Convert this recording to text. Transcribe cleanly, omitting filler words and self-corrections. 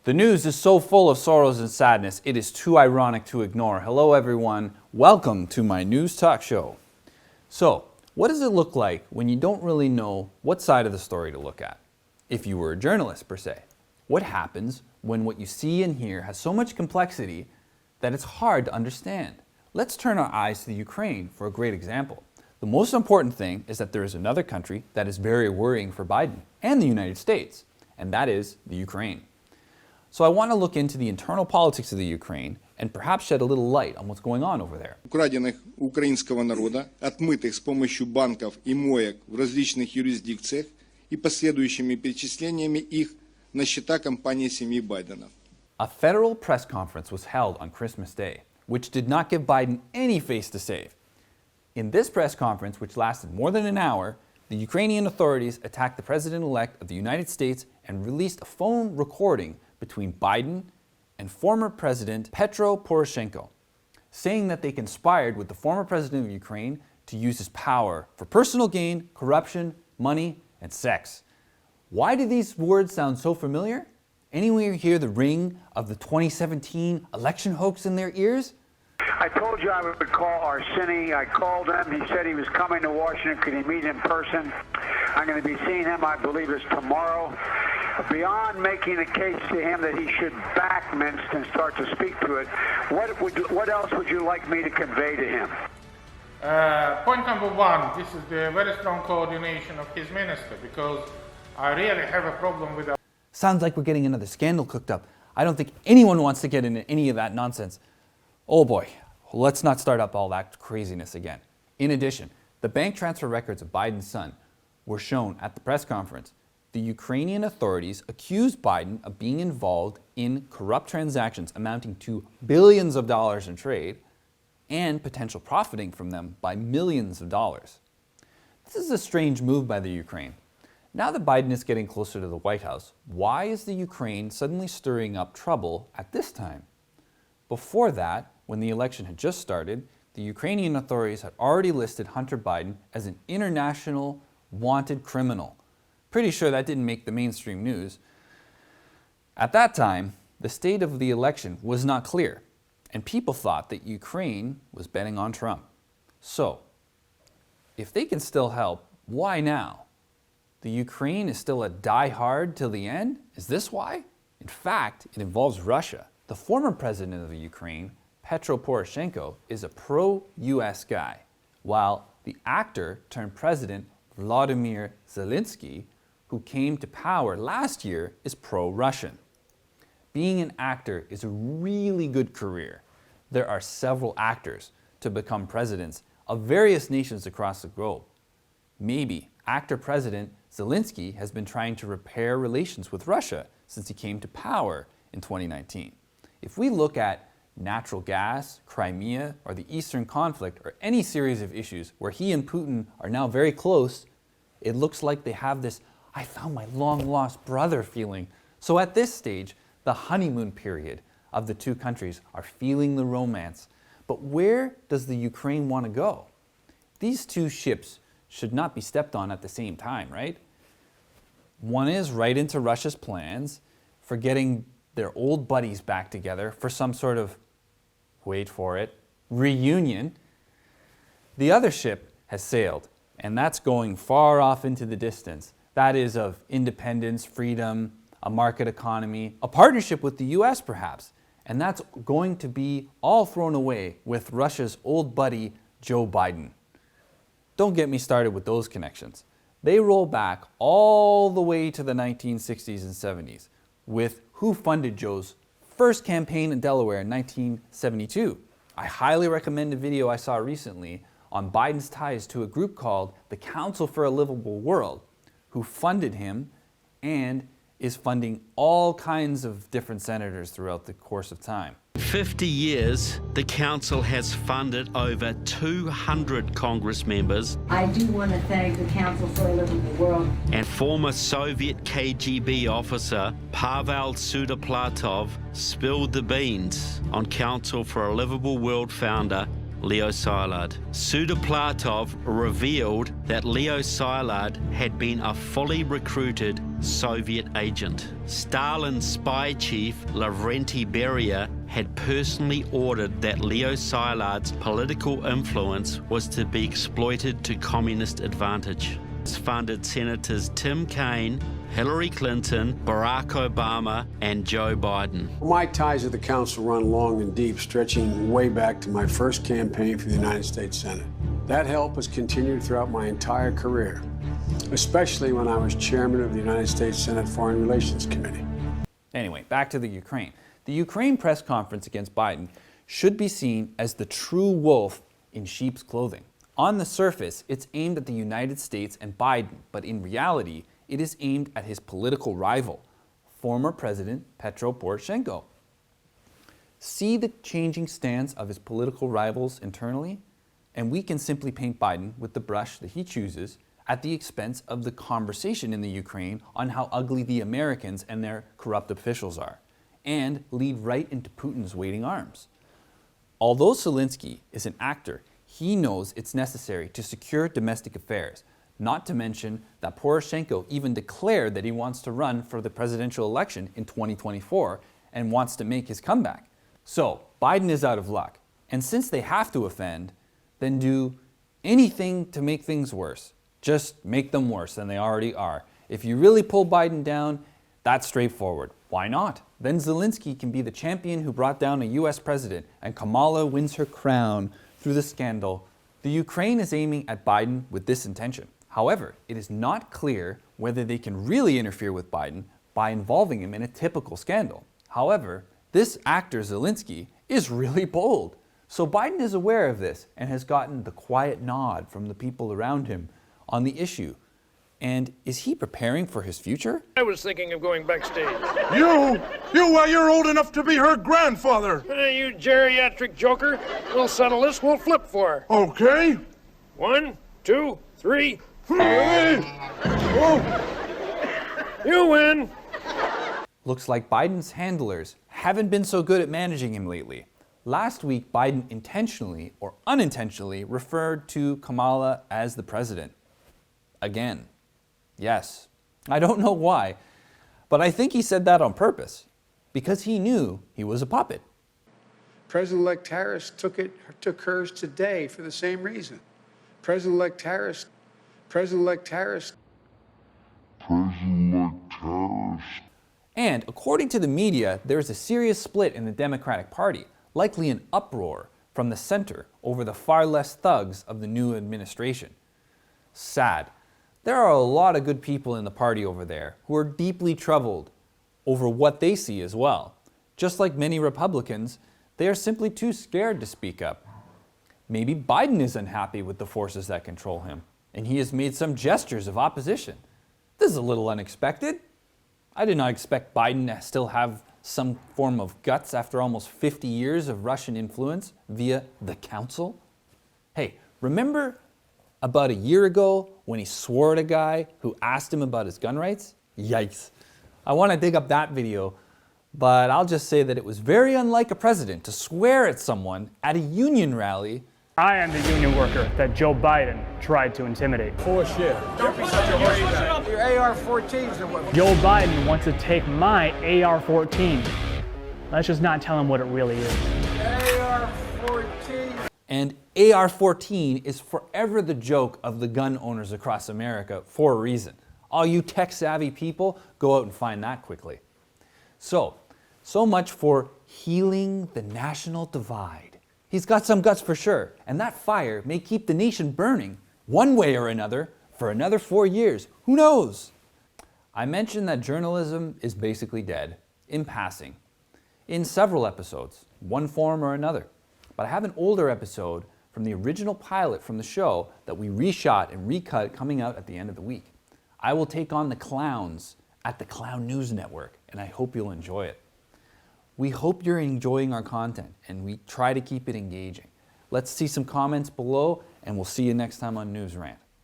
The news is so full of sorrows and sadness, it is too ironic to ignore. Hello everyone, welcome to my news talk show. So, what does it look like when you don't really know what side of the story to look at? If you were a journalist per se, what happens when what you see and hear has so much complexity that it's hard to understand? Let's turn our eyes to the Ukraine for a great example. The most important thing is that there is another country that is very worrying for Biden and the United States, and that is the Ukraine. So I want to look into the internal politics of the Ukraine and perhaps shed a little light on what's going on over there. Украденных украинского народа, отмытых с помощью банков и моек в различных юрисдикциях и последующими перечислениями их на счета компании семьи Байдена. A federal press conference was held on Christmas Day, which did not give Biden any face to save. In this press conference, which lasted more than an hour, the Ukrainian authorities attacked the president-elect of the United States and released a phone recording between Biden and former President Petro Poroshenko, saying that they conspired with the former president of Ukraine to use his power for personal gain, corruption, money, and sex. Why do these words sound so familiar? Anyone hear the ring of the 2017 election hoax in their ears? I told you I would call Arseny. I called him. He said he was coming to Washington. Could he meet in person? I'm going to be seeing him, I believe it's tomorrow. Beyond making a case to him that he should back Minsk and start to speak to it, what else would you like me to convey to him? Point number one, this is the very strong coordination of his minister, because I really have a problem with that. Sounds like we're getting another scandal cooked up. I don't think anyone wants to get into any of that nonsense. Oh boy, let's not start up all that craziness again. In addition, the bank transfer records of Biden's son were shown at the press conference. The Ukrainian authorities accused Biden of being involved in corrupt transactions amounting to billions of dollars in trade and potential profiting from them by millions of dollars. This is a strange move by the Ukraine. Now that Biden is getting closer to the White House, why is the Ukraine suddenly stirring up trouble at this time? Before that, when the election had just started, the Ukrainian authorities had already listed Hunter Biden as an international wanted criminal. Pretty sure that didn't make the mainstream news. At that time, the state of the election was not clear, and people thought that Ukraine was betting on Trump. So, if they can still help, why now? The Ukraine is still a die-hard till the end? Is this why? In fact, it involves Russia. The former president of the Ukraine, Petro Poroshenko, is a pro-US guy, while the actor turned president Volodymyr Zelensky, who came to power last year, is pro-Russian. Being an actor is a really good career. There are several actors to become presidents of various nations across the globe. Maybe actor-president Zelensky has been trying to repair relations with Russia since he came to power in 2019. If we look at natural gas, Crimea, or the Eastern conflict, or any series of issues where he and Putin are now very close, it looks like they have this I found my long-lost brother feeling. So at this stage, the honeymoon period of the two countries are feeling the romance. But where does the Ukraine want to go? These two ships should not be stepped on at the same time, right? One is right into Russia's plans for getting their old buddies back together for some sort of, wait for it, reunion. The other ship has sailed, and that's going far off into the distance. That is of independence, freedom, a market economy, a partnership with the US perhaps. And that's going to be all thrown away with Russia's old buddy, Joe Biden. Don't get me started with those connections. They roll back all the way to the 1960s and 70s with who funded Joe's first campaign in Delaware in 1972. I highly recommend a video I saw recently on Biden's ties to a group called the Council for a Livable World, who funded him and is funding all kinds of different senators throughout the course of time. 50 years, the council has funded over 200 Congress members. I do want to thank the Council for a Livable World. And former Soviet KGB officer Pavel Sudoplatov spilled the beans on Council for a Livable World founder Leo Szilard. Sudoplatov revealed that Leo Szilard had been a fully recruited Soviet agent. Stalin's spy chief Lavrenti Beria had personally ordered that Leo Szilard's political influence was to be exploited to communist advantage. This funded Senators Tim Kaine, Hillary Clinton, Barack Obama, and Joe Biden. My ties to the council run long and deep, stretching way back to my first campaign for the United States Senate. That help has continued throughout my entire career, especially when I was chairman of the United States Senate Foreign Relations Committee. Anyway, back to the Ukraine. The Ukraine press conference against Biden should be seen as the true wolf in sheep's clothing. On the surface, it's aimed at the United States and Biden, but in reality, it is aimed at his political rival, former President Petro Poroshenko. See the changing stance of his political rivals internally, and we can simply paint Biden with the brush that he chooses at the expense of the conversation in the Ukraine on how ugly the Americans and their corrupt officials are, and lead right into Putin's waiting arms. Although Zelensky is an actor, he knows it's necessary to secure domestic affairs, not to mention that Poroshenko even declared that he wants to run for the presidential election in 2024 and wants to make his comeback. So Biden is out of luck. And since they have to offend, then do anything to make things worse. Just make them worse than they already are. If you really pull Biden down, that's straightforward. Why not? Then Zelensky can be the champion who brought down a US president, and Kamala wins her crown through the scandal. The Ukraine is aiming at Biden with this intention. However, it is not clear whether they can really interfere with Biden by involving him in a typical scandal. However, this actor Zelensky is really bold. So Biden is aware of this and has gotten the quiet nod from the people around him on the issue. And is he preparing for his future? I was thinking of going backstage. You, while you're old enough to be her grandfather. You geriatric joker. We'll settle this. We'll flip for her. Okay. 1, 2, 3. Oh. You win. Looks like Biden's handlers haven't been so good at managing him lately. Last week, Biden intentionally or unintentionally referred to Kamala as the president. Again. Yes. I don't know why, but I think he said that on purpose, because he knew he was a puppet. President-elect Harris took hers today for the same reason. President-elect Harris. And according to the media, there is a serious split in the Democratic Party, likely an uproar from the center over the far less thugs of the new administration. Sad. There are a lot of good people in the party over there who are deeply troubled over what they see as well. Just like many Republicans, they are simply too scared to speak up. Maybe Biden is unhappy with the forces that control him, and he has made some gestures of opposition. This is a little unexpected. I did not expect Biden to still have some form of guts after almost 50 years of Russian influence via the council. Hey, remember about a year ago when he swore at a guy who asked him about his gun rights? Yikes. I want to dig up that video, but I'll just say that it was very unlike a president to swear at someone at a union rally. I am the union worker that Joe Biden tried to intimidate. Bullshit. Don't be such a worry. Your AR-14s are what... Joe Biden wants to take my AR-14. Let's just not tell him what it really is. AR-14. And AR-14 is forever the joke of the gun owners across America for a reason. All you tech-savvy people, go out and find that quickly. So much for healing the national divide. He's got some guts for sure, and that fire may keep the nation burning one way or another for another 4 years. Who knows? I mentioned that journalism is basically dead, in passing, in several episodes, one form or another. But I have an older episode from the original pilot from the show that we reshot and recut coming out at the end of the week. I will take on the clowns at the Clown News Network, and I hope you'll enjoy it. We hope you're enjoying our content, and we try to keep it engaging. Let's see some comments below, and we'll see you next time on NewsRant.